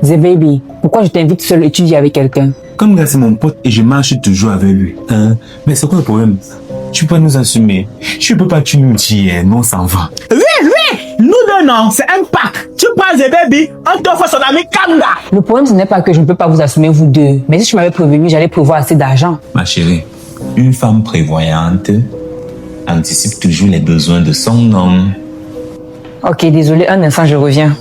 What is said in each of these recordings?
The Baby, pourquoi je t'invite seul étudier avec quelqu'un? Comme gars, c'est mon pote et je marche toujours avec lui. Hein? Mais c'est quoi le problème? Tu peux nous assumer. Tu peux pas, tu nous dis, non, on s'en va. Oui, nous deux, non, c'est un pack. Tu prends The Baby, on t'offre son ami Kanga. Le problème, ce n'est pas que je ne peux pas vous assumer vous deux. Mais si tu m'avais prévenu, j'allais prévoir assez d'argent. Ma chérie, une femme prévoyante anticipe toujours les besoins de son homme. Ok, désolé, un instant, je reviens.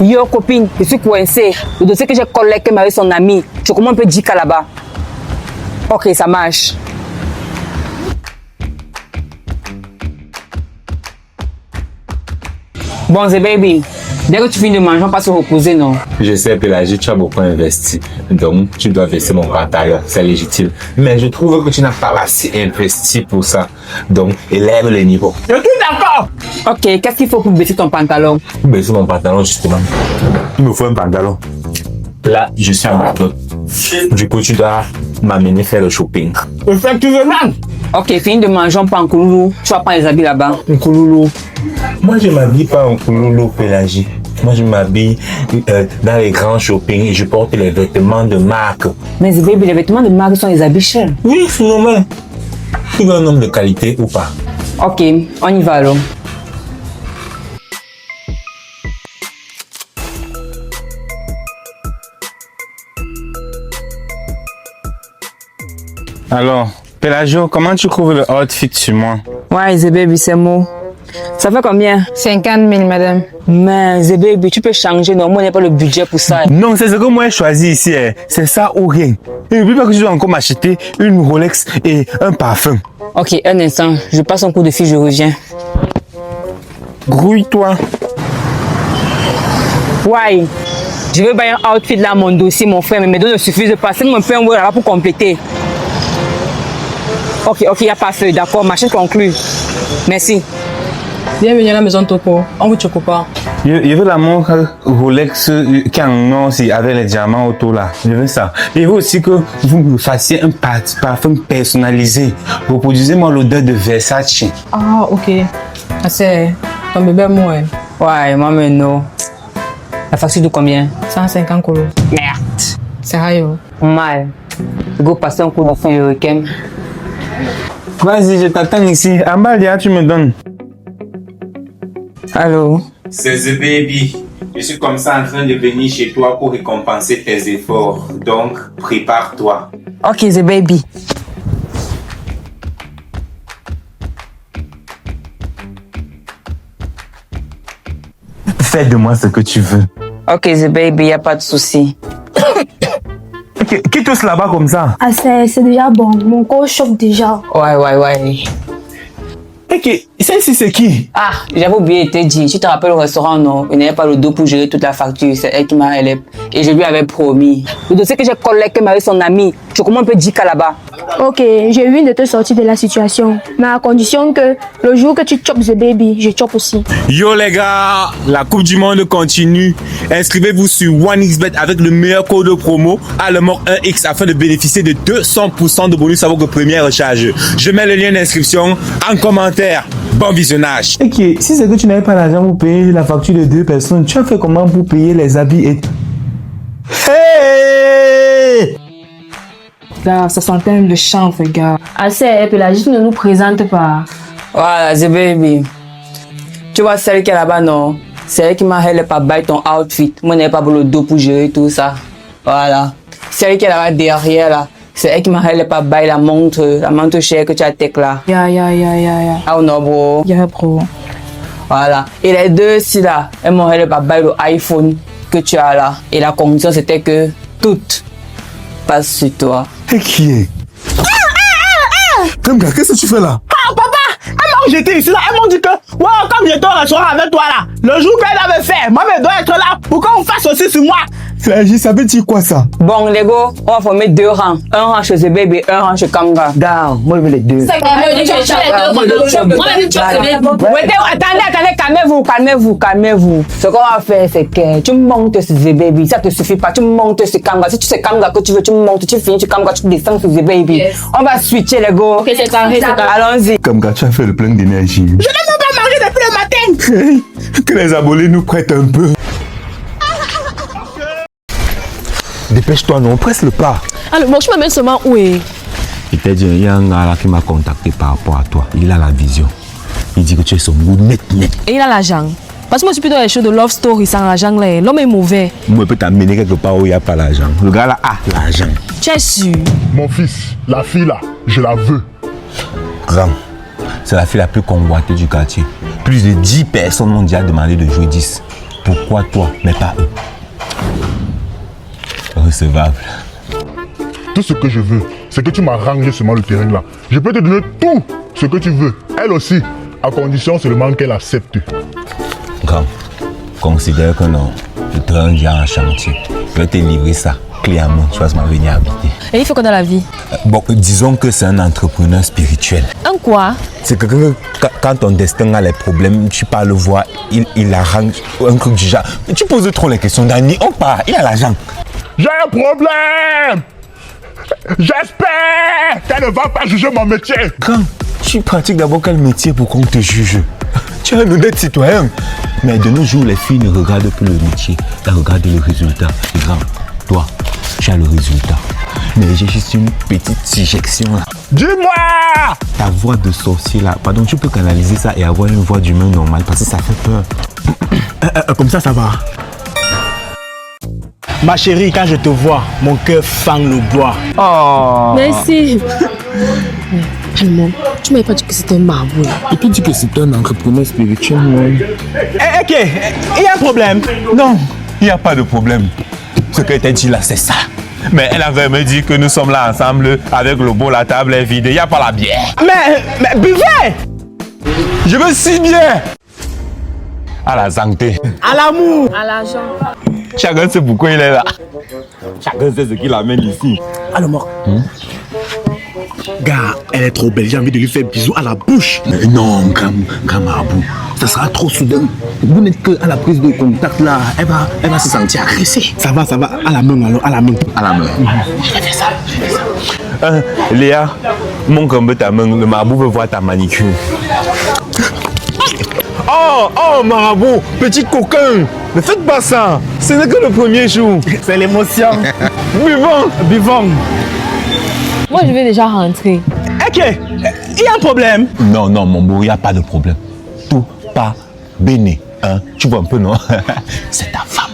Yo, copine, je suis coincée. Le dossier que j'ai collecté avec son ami, tu comment on peut dire qu'à là-bas? Ok, ça marche. Bon, The Baby, dès que tu finis de manger, on passe se reposer, non? Je sais, Pélagie, tu as beaucoup investi. Donc, tu dois verser mon pantalon. C'est légitime. Mais je trouve que tu n'as pas assez investi pour ça. Donc, élève les niveaux. Je suis d'accord. Ok, qu'est-ce qu'il faut pour baisser ton pantalon? Pour baisser mon pantalon, justement. Il me faut un pantalon. Là, je suis à ma bloc. Du coup, tu dois m'amener faire le shopping. Effectivement. Ok, finis de manger, on prend un couloulou. Tu vas prendre les habits là-bas. Un couloulou. Moi, je m'habille pas en couloulou, Pélagie. Moi, je m'habille dans les grands shoppings et je porte les vêtements de marque. Mais The Baby, les vêtements de marque sont des habits chers. Oui, c'est normal. Tu veux un homme de qualité ou pas? Ok, on y va alors. Alors, Pelagio, comment tu trouves le outfit sur moi? Ouais, The Baby, c'est mot. Ça fait combien? 50 000, madame. Mais The Baby, tu peux changer, non? Moi, on n'a pas le budget pour ça. Non, c'est ce que moi j'ai choisi ici. C'est ça ou rien. Et n'oublie pas que je dois encore m'acheter une Rolex et un parfum. Ok, un instant. Je passe un coup de fil, je reviens. Grouille-toi. Ouais. Je veux bailler un outfit là, mon dossier, mon frère, mais mes dons ne suffisent pas. C'est mon frère, on va là pour compléter. Ok, il n'y a pas feu, d'accord, machin conclu. Merci. Bienvenue à la maison Topo. On vous choco pas. Je veux la montre Rolex qui est en or aussi, avec les diamants autour là. Je veux ça. Je veux aussi que vous me fassiez un parfum personnalisé. Reproduisez-moi l'odeur de Versace. Ah, ok. Ah, c'est ton bébé, moi. Ouais, moi, mais non. La facture de combien? 150 colos. Merde. Sérieux? Mal. Go passer un coup de fin le week-end. Vas-y, je t'attends ici. En bas, là, tu me donnes. Allô? C'est The Baby. Je suis comme ça en train de venir chez toi pour récompenser tes efforts. Donc, prépare-toi. Ok, The Baby. Fais de moi ce que tu veux. Ok, The Baby, y a pas de souci. Qui tousse là-bas comme ça? Ah, c'est déjà bon. Mon corps chauffe déjà. Ouais. Ok, ça ici c'est qui? Ah, j'avais oublié de te dire. Tu te rappelles au restaurant, non? Il n'avait pas le dos pour gérer toute la facture. C'est elle qui m'a aidé. Et je lui avais promis. Le dossier que j'ai collecté avec son ami, tu comment on peut dire qu'à là-bas? Ok, j'ai envie de te sortir de la situation. Mais à condition que le jour que tu chopes The Baby, je chope aussi. Yo les gars, la Coupe du Monde continue. Inscrivez-vous sur OneXBet avec le meilleur code promo ALEMOR1X afin de bénéficier de 200% de bonus à votre première recharge. Je mets le lien d'inscription en commentaire. Bon visionnage. Ok, si c'est que tu n'avais pas l'argent pour payer la facture de 2 personnes, tu as fait comment pour payer les habits et... Hey! Là, ça sentait le chant, les gars. Ah, c'est Pélagie, tu ne nous présente pas. Voilà, The Baby. Tu vois celle qui est là-bas, non? C'est elle qui m'a aidé pas bailler ton outfit. Moi, je n'ai pas le dos pour gérer tout ça. Voilà. Celle qui est là-bas derrière, là. C'est elle qui m'a aidé pas bailler la montre chère que tu as tech là. Ya. Ah non, bro. Ya, bro. Voilà. Et les deux ici là, elles m'ont aidé pas bailler l'iPhone que tu as là. Et la condition c'était que tout passe sur toi. Et qui est? Comme gars, qu'est-ce que tu fais là? Ah, papa, elles m'ont jeté ici là. Elles m'ont dit que, ouais, comme j'étais au restaurant avec toi là, le jour qu'elle avait fait, moi, je dois être là pour qu'on fasse aussi sur moi. Pélagie, ça veut dire quoi ça? Bon, les gars, on va former deux rangs. Un rang chez The Baby, un rang chez Kanga. Down, moi je veux les deux. Attendez, calmez-vous. Ce qu'on va faire, c'est que tu montes sur The Baby. Ça te suffit pas, tu montes sur Kanga. Si tu sais Kanga que tu veux, tu montes, tu finis sur Kanga, tu descends sur The Baby. On va switcher, les gars. Ok, c'est carré. Allons-y. Comme gars, tu as fait le plein d'énergie. Je n'ai même pas mangé depuis le matin. Que les abonnés nous prêtent un peu. Dépêche-toi, non, presse le pas. Alors, bon, tu m'amènes seulement où est? Il t'a dit, il y a un gars là qui m'a contacté par rapport à toi. Il a la vision. Il dit que tu es son goût net. Et il a l'argent. Parce que moi, je suis plutôt dans les shows de love story sans l'argent. L'homme est mauvais. Moi, je peux t'amener quelque part où il n'y a pas l'argent. Le gars là a l'argent. Tu es sûr? Mon fils, la fille là, je la veux. Grand, c'est la fille la plus convoitée du quartier. Plus de 10 personnes m'ont déjà demandé de jouer 10. Pourquoi toi, mais pas eux? Recevable. Tout ce que je veux, c'est que tu m'as rangé seulement le terrain là. Je peux te donner tout ce que tu veux. Elle aussi, à condition seulement qu'elle accepte. Grand, considère que non, le train vient en chantier. Je vais te livrer ça, clé en main, tu vas venir habiter. Et il fait quoi dans la vie? Bon, disons que c'est un entrepreneur spirituel. Un quoi? C'est quelqu'un que quand ton destin a les problèmes, tu pars le voir, il arrange un truc du genre. Tu poses trop les questions, Dani, on part, il a l'argent. J'ai un problème. J'espère qu'elle ne va pas juger mon métier. Grand, tu pratiques d'abord quel métier pour qu'on te juge? Tu es un honnête citoyen. Mais de nos jours, les filles ne regardent plus le métier, elles regardent le résultat. Et grand, toi, tu as le résultat. Mais j'ai juste une petite injection là. Dis-moi. Ta voix de sorcier là, pardon, tu peux canaliser ça et avoir une voix d'humain normale parce que ça fait peur. Comme ça va. Ma chérie, quand je te vois, mon cœur fend le bois. Oh. Merci. Mais, tu m'avais pas dit que c'était un marabout. Et puis dis que c'est un entrepreneur spirituel. Ok, il y a un problème. Non, il n'y a pas de problème. Ce qu'elle t'a dit là, c'est ça. Mais elle avait me dit que nous sommes là ensemble avec le bol, la table est vide, il n'y a pas la bière. Mais buvez. Je me suis bien. À la santé. À l'amour. À l'argent. Chacun sait pourquoi il est là. Chacun sait ce qui l'amène ici. Alors, mort. Gars, elle est trop belle, j'ai envie de lui faire bisous à la bouche. Mais non, grand marabout, ça sera trop soudain. Vous n'êtes qu'à la prise de contact là, elle va se sentir agressée. Ça va, à la main alors, à la main. À la main. Je vais faire ça. Léa, montre un peu ta main, le marabout veut voir ta manicure. Oh, marabout, petit coquin, ne faites pas ça. Ce n'est que le premier jour. C'est l'émotion. Buvons. Moi, je vais déjà rentrer. Ok, il y a un problème. Non, mon beau, il n'y a pas de problème. Tout pas béné. Hein? Tu vois un peu, non? C'est ta femme.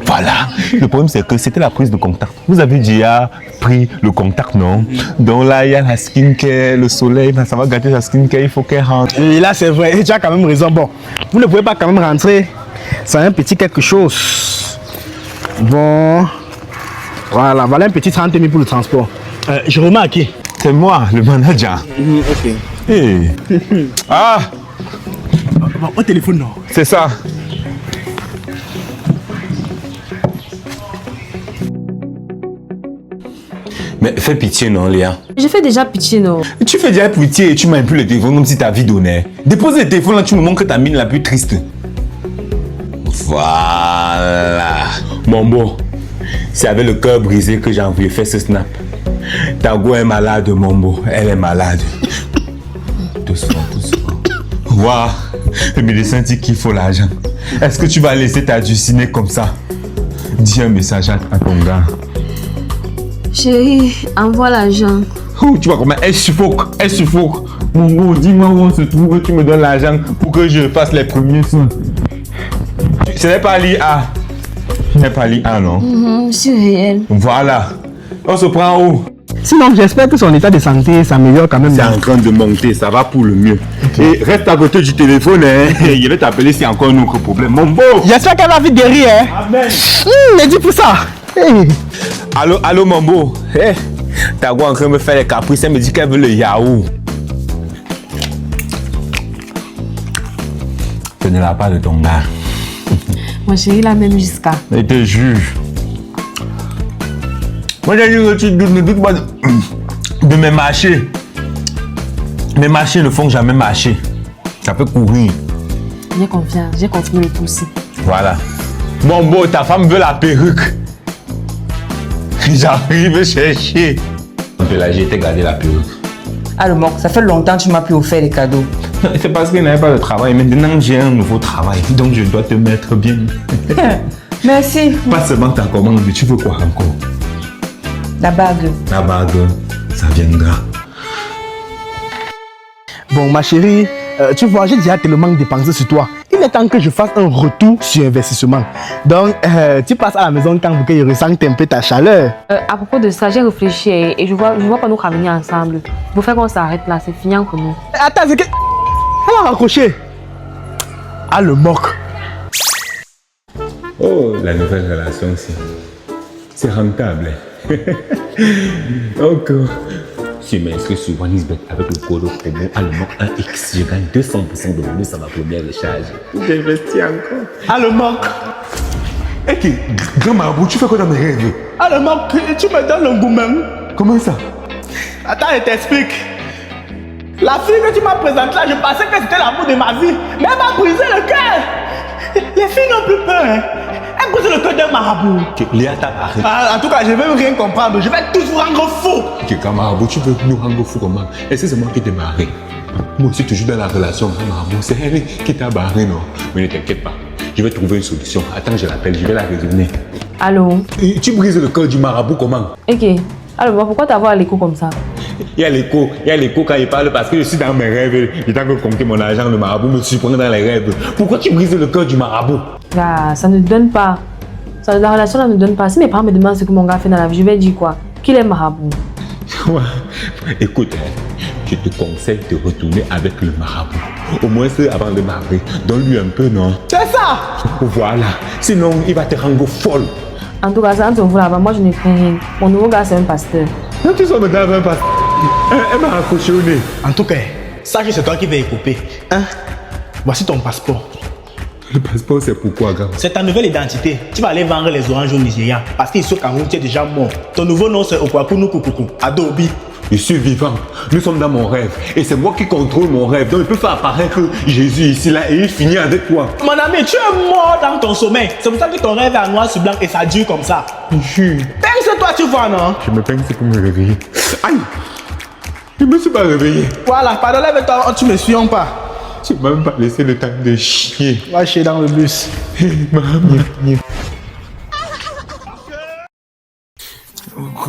Voilà. Le problème, c'est que c'était la prise de contact. Vous avez déjà pris le contact, non? Donc là, il y a la skincare, le soleil, ça va gâter la skincare, il faut qu'elle rentre. Et là, c'est vrai, et tu as quand même raison. Bon, vous ne pouvez pas quand même rentrer sans un petit quelque chose. Bon, voilà un petit 30 000 pour le transport. Je remarque. C'est moi, le manager. Ok. Hey. Ah, Au téléphone, non. c'est ça. Mais fais pitié, non, Léa? J'ai fait déjà pitié, non? Tu fais déjà pitié et tu m'as plus le téléphone comme si ta vie donnait. Dépose le téléphone là, tu me montres ta mine la plus triste. Voilà. Mon beau, c'est avec le cœur brisé que j'ai envie de faire ce snap. Ta go est malade, mon beau. Elle est malade. Doucement. Waouh. Le médecin dit qu'il faut l'argent. Est-ce que tu vas laisser ta dulcinée comme ça? Dis un message à ton gars. Chérie, envoie l'argent. Tu vois comment elle suffoque. Mon beau, dis-moi où on se trouve, tu me donnes l'argent pour que je fasse les premiers soins. Ce n'est pas l'IA. Ce n'est pas l'IA, non? C'est réel. Voilà. On se prend où? Sinon, j'espère que son état de santé s'améliore quand même. C'est en train de monter, ça va pour le mieux. Okay. Et reste à côté du téléphone, hein. Je vais t'appeler s'il y a encore un autre problème. Mon beau! J'espère qu'elle va vite guérir, hein. Amen. Mais dis pour ça. Hey. Allô, mon beau. Hey. Ta go en train de me faire les caprices, elle me dit qu'elle veut le yaourt. Ce n'est la pas de ton gars. Mon chéri, là même jusqu'à. Je te juge. Moi, j'ai dit que tu ne doutes pas de mes marchés. Mes marchés ne font jamais marcher. Ça peut courir. J'ai confiance, j'ai continué le pousser. Voilà. Mon beau, ta femme veut la perruque. J'arrive chercher. Là, j'ai été garder la perruque. Alors, Mok, ça fait longtemps que tu m'as plus offert les cadeaux. C'est parce qu'il n'avait pas de travail. Maintenant, j'ai un nouveau travail. Donc, je dois te mettre bien. Merci. Pas seulement ta commande, mais tu veux quoi encore? La bague. La bague, ça viendra. Bon, ma chérie, tu vois, j'ai déjà tellement dépensé sur toi. Il est temps que je fasse un retour sur investissement. Donc, tu passes à la maison quand pour que je ressente un peu ta chaleur. À propos de ça, j'ai réfléchi et je vois pas nous ramener ensemble. Pour faire qu'on s'arrête là, c'est fini entre nous. Attends, c'est que... Elle a raccroché. Ah, le moque. Oh, la nouvelle relation, c'est rentable. Encore. Je m'inscris sur OneXBet avec le code promo allemand 1X. Je gagne 200% de bonus à ma première recharge. J'investis encore. Ah, le moque. Et qui, grand marabout, tu fais quoi dans mes rêves? Ah, le moque, tu me donnes le goût même. Comment ça? Attends, je t'explique. La fille que tu m'as présentée là, je pensais que c'était l'amour de ma vie. Mais elle m'a brisé le cœur. Les filles n'ont plus peur. Hein. Elle brise le cœur d'un marabout. Léa t'a barré. Ah, en tout cas, je vais même rien comprendre. Je vais tous vous rendre fou. Grand marabout, tu veux nous rendre fou comment? Est-ce que c'est moi qui t'ai barré? Moi aussi, toujours dans la relation, grand marabout. C'est elle qui t'a barré, non? Mais ne t'inquiète pas. Je vais trouver une solution. Attends, je l'appelle, je vais la raisonner. Allô? Et tu brises le cœur du marabout comment? Ok. Alors, pourquoi t'avoir l'écho comme ça? Il y a l'écho quand il parle parce que je suis dans mes rêves. Il t'a que compter mon argent, le marabout me surprend dans les rêves. Pourquoi tu brises le cœur du marabout? Là, ça ne donne pas. Ça, la relation là ne donne pas. Si mes parents me demandent ce que mon gars fait dans la vie, je vais dire quoi? Qu'il est marabout. Ouais. Écoute, je te conseille de retourner avec le marabout. Au moins, c'est avant de marier. Donne-lui un peu, non? C'est ça. Voilà. Sinon, il va te rendre folle. En tout cas, ça, entre vous là-bas, moi je ne crains rien. Mon nouveau gars, c'est un pasteur. Quand tu sors me dans un pasteur, elle m'a accroché au nez. En tout cas, sache que c'est toi qui vas y couper. Hein? Voici ton passeport. Le passeport, c'est pourquoi, gars? C'est ta nouvelle identité. Tu vas aller vendre les oranges au Nigeria. Parce qu'ici au Cameroun, tu es déjà mort. Ton nouveau nom, c'est Okwakuno Kukuku. Adobe. Je suis vivant. Nous sommes dans mon rêve. Et c'est moi qui contrôle mon rêve. Donc, je peux faire apparaître Jésus ici, là, et il finit avec toi. Mon ami, tu es mort dans ton sommeil. C'est pour ça que ton rêve est en noir sur blanc et ça dure comme ça. Pense-toi, tu vois, non? Je me pince pour me réveiller. Aïe! Je me suis pas réveillé. Voilà, pardon, lève-toi, tu me suis pas. Tu m'as même pas laissé le temps de chier. Va chier dans le bus.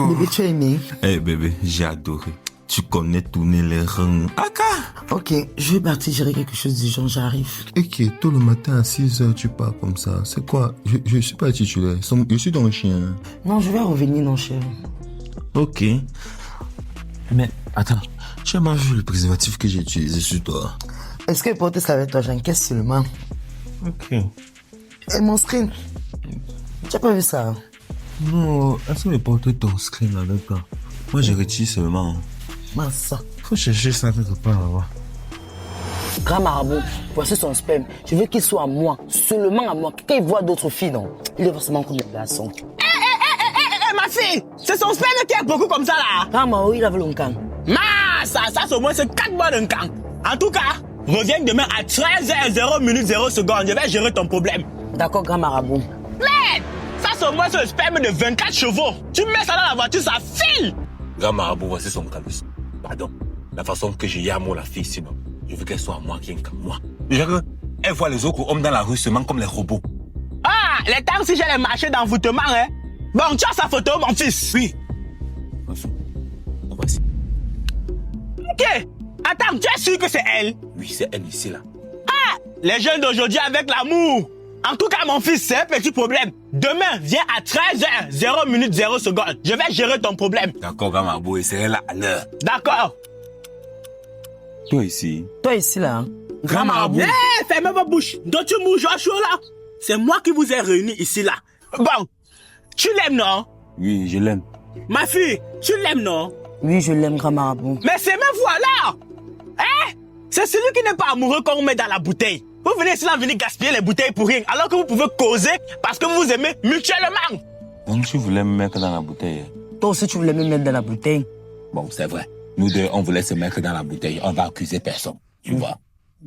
Bébé, tu as aimé? Eh bébé, j'ai adoré. Tu connais tourner les rangs. Aka! Ok, je vais partir gérer quelque chose du genre, j'arrive. Ok, tôt le matin à 6h, tu pars comme ça. C'est quoi? Je suis pas titulaire. Je suis ton chien. Non, je vais revenir, non, chérie. Ok. Mais attends, tu as mal vu le préservatif que j'ai utilisé sur toi? Est-ce que porter ça avec toi, j'encaisse seulement? Ok. Et mon screen? Tu as pas vu ça? Non, est-ce que je porte ton screen avec toi? Moi, je retire seulement. Mince. Faut chercher ça quelque part là-bas. Grand marabout, voici son sperme. Je veux qu'il soit à moi, seulement à moi. Quand il voit d'autres filles, non, il est forcément comme des garçons. Ma fille, c'est son sperme qui est beaucoup comme ça là. Grand marabout, il avait le camp. Ça c'est au moins 4 mois d'un camp. En tout cas, reviens demain à 13h0 Je vais gérer ton problème. D'accord, grand marabout. Mais ça c'est au moins un sperme de 24 chevaux. Tu mets ça dans la voiture, ça file. Grand marabout, voici son calus. Pardon. La façon que j'ai à la fille, sinon, je veux qu'elle soit à moi, qui est comme moi. Déjà que, elle voit les autres hommes dans la rue seulement comme les robots. Ah, les temps si j'allais marcher d'envoûtement, hein. Bon, tu as sa photo, mon fils. Oui. Voici. Ok. Attends, tu es sûr que c'est elle? Oui, c'est elle ici, là. Ah, les jeunes d'aujourd'hui avec l'amour. En tout cas, mon fils, c'est un petit problème. Demain, viens à 13h0 Je vais gérer ton problème. D'accord, grand marabout, et c'est là à l'heure. D'accord. Toi ici. Toi ici, là. Hein? Grand marabout. Fermez vos bouches. Donc tu mouches à chaud, là. C'est moi qui vous ai réunis ici, là. Bon, tu l'aimes, non? Oui, je l'aime. Ma fille, tu l'aimes, non? Oui, je l'aime, grand marabout. Mais c'est même voilà. Hein? C'est celui qui n'est pas amoureux qu'on met dans la bouteille. Vous venez ici là, venir gaspiller les bouteilles pour rien, alors que vous pouvez causer parce que vous vous aimez mutuellement. Donc tu voulais me mettre dans la bouteille. Toi aussi, tu voulais me mettre dans la bouteille. Bon, c'est vrai. Nous deux, on voulait se mettre dans la bouteille. On va accuser personne. Tu vois.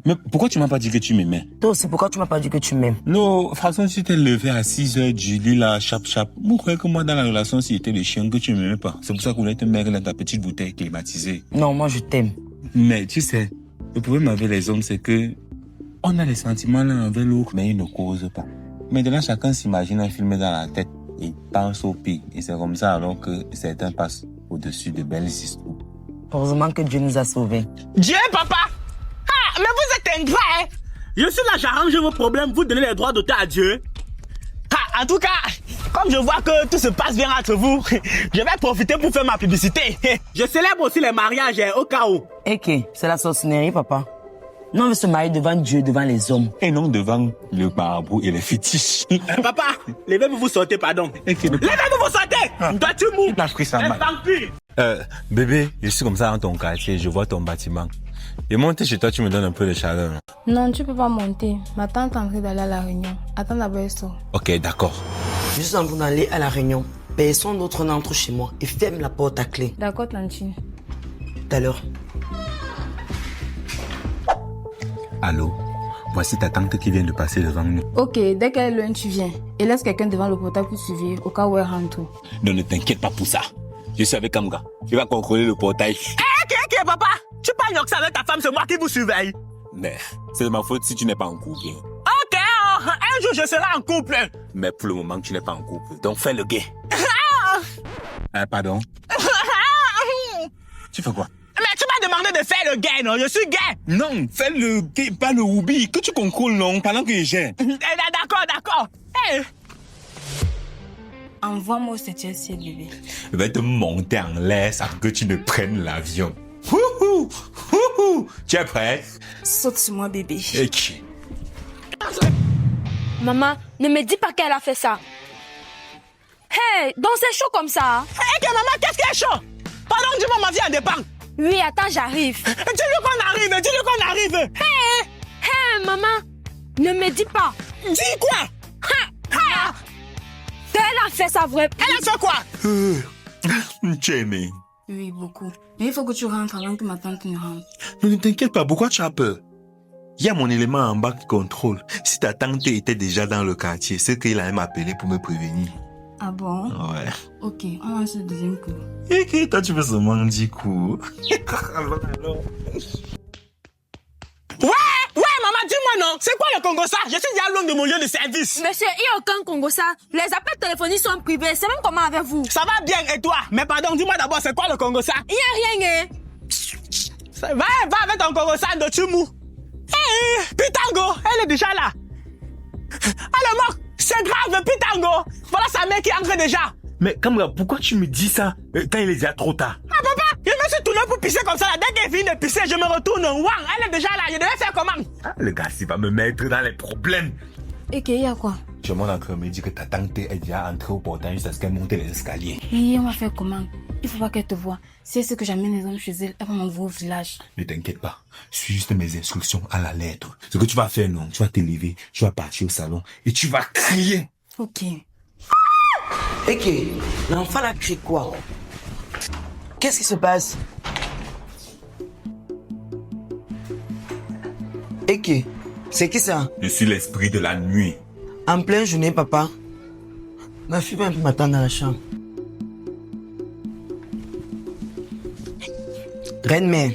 Mais pourquoi tu m'as pas dit que tu m'aimais? Toi aussi, pourquoi tu m'as pas dit que tu m'aimes? Non, de toute façon, tu t'es levé à 6h du lit là, chap. Vous croyez que moi, dans la relation, si j'étais le chien, que tu m'aimais pas. C'est pour ça qu'on voulait te mettre dans ta petite bouteille climatisée. Non, moi, je t'aime. Mais tu sais, Le problème avec les hommes, c'est que on a les sentiments l'un envers l'autre, mais ils ne causent pas. Maintenant, chacun s'imagine un film dans la tête et pense au pire. Et c'est comme ça alors que certains passent au-dessus de belles histoires. Heureusement que Dieu nous a sauvés. Dieu, papa! Ah, mais vous êtes ingrat, hein? Je suis là, j'arrange vos problèmes, vous donnez les droits d'auteur à Dieu. Ah, en tout cas, comme je vois que tout se passe bien entre vous, je vais profiter pour faire ma publicité. Je célèbre aussi les mariages au cas où. Ok, c'est la sorcellerie, papa. Nous, on veut se marier devant Dieu, devant les hommes. Et non devant le marabout et les fétiches. Papa, levez-vous, vous sortez, pardon. Levez-vous, vous sortez! Toi, tu mous! T'as pris ça mal. Bébé, je suis comme ça dans ton quartier, je vois ton bâtiment. Et monter chez toi, tu me donnes un peu de chaleur. Non, tu peux pas monter. Ma tante est en train d'aller à la réunion. Attends d'abord, elle sort. Ok, d'accord. Je suis en train d'aller à la réunion. Personne d'autre n'entre chez moi et ferme la porte à clé. D'accord, Tantine. Tout à l'heure. Allô, voici ta tante qui vient de passer devant nous. Ok, dès qu'elle est loin, tu viens. Et laisse quelqu'un devant le portail pour suivre au cas où elle rentre. Non, ne t'inquiète pas pour ça. Je suis avec Kamga. Il va contrôler le portail. Ok, papa! Tu parles que ça avec ta femme, c'est moi qui vous surveille. Mais c'est de ma faute si tu n'es pas en couple. Ok, un jour je serai en couple. Mais pour le moment, tu n'es pas en couple. Donc fais le gay. Pardon? Tu fais quoi? Mais tu m'as demandé de faire le gay, non? Je suis gay. Non, fais le gay, pas le houbi. Que tu contrôles, non? Pendant que je gère. D'accord. Hey. Envoie-moi au 7e ciel, bébé. Je vais te monter en l'air sans que tu ne prennes l'avion. Tu es prêt? Saute sur moi, bébé. Ok. Maman, ne me dis pas qu'elle a fait ça. Hey, donc c'est chaud comme ça. Hey, maman, qu'est-ce qui est chaud? Pardon, dis-moi, ma vie en dépend. Oui, attends, j'arrive. Dis-lui qu'on arrive. Hey, maman, ne me dis pas. Dis quoi? Elle a fait ça vrai. Elle a fait quoi? Tu es aimé. Oui, beaucoup. Mais il faut que tu rentres avant que ma tante ne rentre. Ne t'inquiète pas, pourquoi tu as peur? Il y a mon élément en bas qui contrôle. Si ta tante était déjà dans le quartier, c'est qu'il allait m'appeler pour me prévenir. Ah bon? Ouais. Ok, on lance le deuxième coup. Et toi, tu veux seulement 10 coups. Ouais, maman, dis-moi non. C'est quoi le Congo ça? Je suis déjà loin de mon lieu de service. Monsieur, il n'y a aucun Congo ça. Les appels téléphoniques sont privés. C'est même comment avec vous? Ça va bien, et toi? Mais pardon, dis-moi d'abord, c'est quoi le Congo ça? Il n'y a rien, hein? Va avec ton Congo ça de Tumu. Pitango, elle est déjà là. Alors, c'est grave, Pitango. Voilà sa mère qui entre déjà. Mais Kamga, pourquoi tu me dis ça quand il est déjà trop tard? Ah papa, je me suis tourné pour pisser comme ça. Dès qu'elle finit de pisser, je me retourne. Wang, elle est déjà là. Je devais faire comment? Le gars, il va me mettre dans les problèmes. Et qu'il y a quoi? Je m'en encore me dit que ta tante est déjà entrée au portail juste à ce qu'elle monte les escaliers. Oui, on va faire comment? Il faut pas qu'elle te voie. Si c'est que j'amène les hommes chez elle, elle va m'envoyer au village. Ne t'inquiète pas. Suis juste mes instructions à la lettre. Ce que tu vas faire, non, tu vas te lever, tu vas partir au salon et tu vas crier. Ok. Ok, l'enfant a crié quoi? Qu'est-ce qui se passe? Ok, c'est qui ça? Je suis l'esprit de la nuit. En pleine journée, papa. Ma fille va un peu m'attendre dans la chambre. Reine-mère,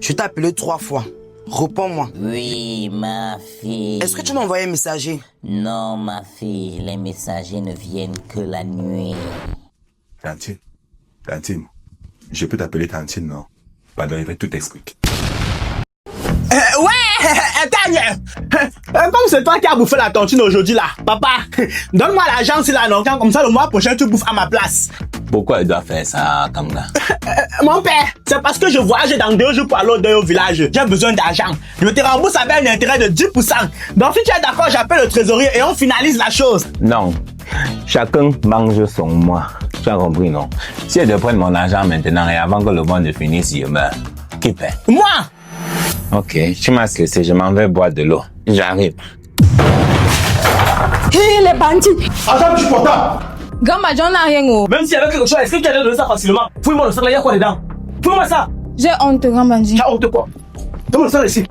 je t'ai appelé 3 fois. Réponds-moi. Oui, ma fille. Est-ce que tu m'as envoyé un messager? Non, ma fille, les messagers ne viennent que la nuit. Tantine, je peux t'appeler Tantine, non? Pardon, je vais tout expliquer. Ouais, comme c'est toi qui as bouffé la tontine aujourd'hui là, papa, donne-moi l'argent si là, non, comme ça le mois prochain tu bouffes à ma place. Pourquoi elle doit faire ça, Kamga? Mon père, c'est parce que je voyage dans 2 jours pour aller au village. J'ai besoin d'argent. Je te rembourse avec un intérêt de 10%. Donc si tu es d'accord, j'appelle le trésorier et on finalise la chose. Non, chacun mange son mois. Tu as compris, non? Si elle doit prendre mon argent maintenant et avant que le mois ne finisse, je meurs. Qui paie? Moi! Ok, tu m'as laissé, je m'en vais boire de l'eau. J'arrive. Hé, les bandits! Attends, tu portable! Grand John n'a rien, oh. Même s'il y avait quelque chose, est-ce que tu as donné ça facilement? Fouille-moi le sac là, il y a quoi dedans? Fouille-moi ça! J'ai honte, grand bandit. Tu as honte quoi? Donne-moi le sac ici.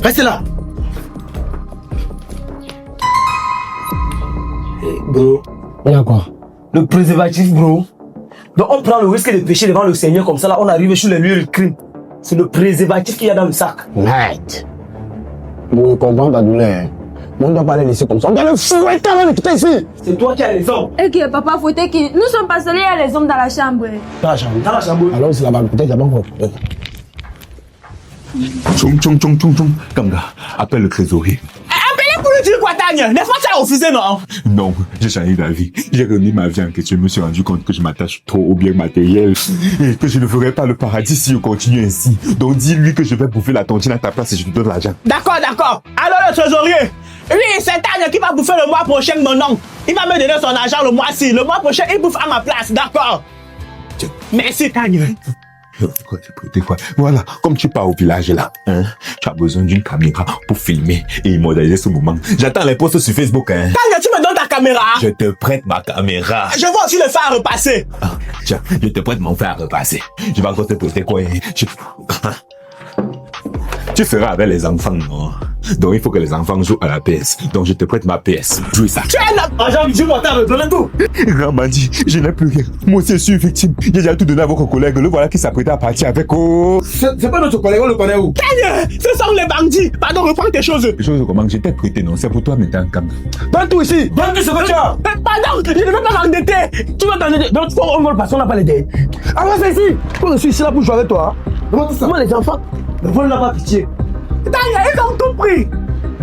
Restez là! Hey, bro, il y a quoi? Le préservatif, bro. Donc on prend le risque de pécher devant le Seigneur comme ça, là, on arrive sur les lieux du crime. C'est le préservatif qu'il y a dans le sac. Mate. Bon, je comprends ta douleur. Mais on ne doit pas les laisser comme ça. On doit le fouetter avant de quitter ici. C'est toi qui as les hommes. Et que papa fouetté qui. Nous sommes pas seuls, il y a les hommes dans la chambre. Dans la chambre. Dans la chambre. Alors c'est là-bas, peut-être là-bas encore. Tchong. Kanga, appelle le trésorier. Appelez pour lui dire quoi, Tanya? N'est-ce pas que tu as refusé, non? Non, j'ai changé d'avis. J'ai remis ma vie en question. Je me suis rendu compte que je m'attache trop aux biens matériels et que je ne ferai pas le paradis si je continue ainsi. Donc dis-lui que je vais bouffer la tontine à ta place et je te donne l'argent. D'accord. Alors le trésorier, lui, c'est Tanya qui va bouffer le mois prochain, mon oncle. Il va me donner son argent le mois-ci. Le mois prochain, il bouffe à ma place, d'accord? Merci, Tanya. Quoi. Voilà, comme tu pars au village là, hein, tu as besoin d'une caméra pour filmer et immortaliser ce moment. J'attends les posts sur Facebook. Hein. Tanya, tu me donnes ta caméra? Je te prête ma caméra. Je vais aussi le faire repasser. Tiens, je te prête mon fer à repasser. Je vais encore te prêter quoi. Tu feras avec les enfants, non? Donc il faut que les enfants jouent à la PS. Donc je te prête ma PS. Joue ça. Tu es là. Agent, dis-moi, t'as donné tout. Grand bandit, je n'ai plus rien. Moi aussi je suis victime. J'ai déjà tout donné à votre collègue. Le voilà qui s'apprêtait à partir avec. Oh. C'est pas notre collègue, on le connaît où? Tanya, ce sont les bandits. Pardon, reprends tes choses. Les choses comment? Je t'ai prêté, non? C'est pour toi maintenant, Kanga. Donne tout ici. Donne tout ce que tu as. Pardon, je ne veux pas m'endetter. Tu vas t'endetter. Donc on vole parce qu'on n'a pas les dettes. Alors c'est ici. Quand je suis ici là pour jouer avec toi. Comment les enfants? Ne volent pas pitié. Tanya, ils ont tout pris.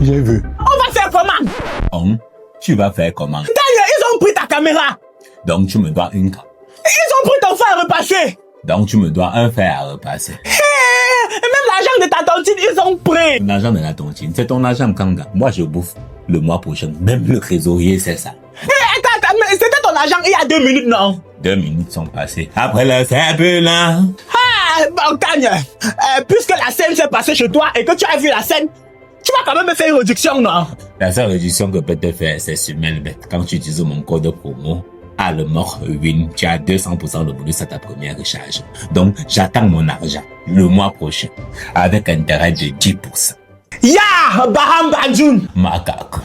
J'ai vu. On va faire comment? Tu vas faire comment? Tanya, ils ont pris ta caméra. Donc tu me dois une caméra. Ils ont pris ton fer à repasser. Donc tu me dois un fer à repasser. Et même l'argent de ta tontine, ils ont pris. L'argent de la tontine, c'est ton argent, Kanga. Moi je bouffe le mois prochain. Même le trésorier sait ça. Attends, mais c'était ton argent il y a 2 minutes, non? 2 minutes sont passées. Après le simple là. Bon, Tanya, puisque la scène s'est passée chez toi et que tu as vu la scène, tu vas quand même me faire une réduction, non? La seule réduction que peut te faire, c'est sur Melbet. Quand tu utilises mon code promo, à le mort win, tu as 200% de bonus à ta première recharge. Donc, j'attends mon argent le mois prochain avec un intérêt de 10%. Ya, Baham Banjoun! Ma caca,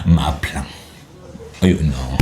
ma plan. Oh non.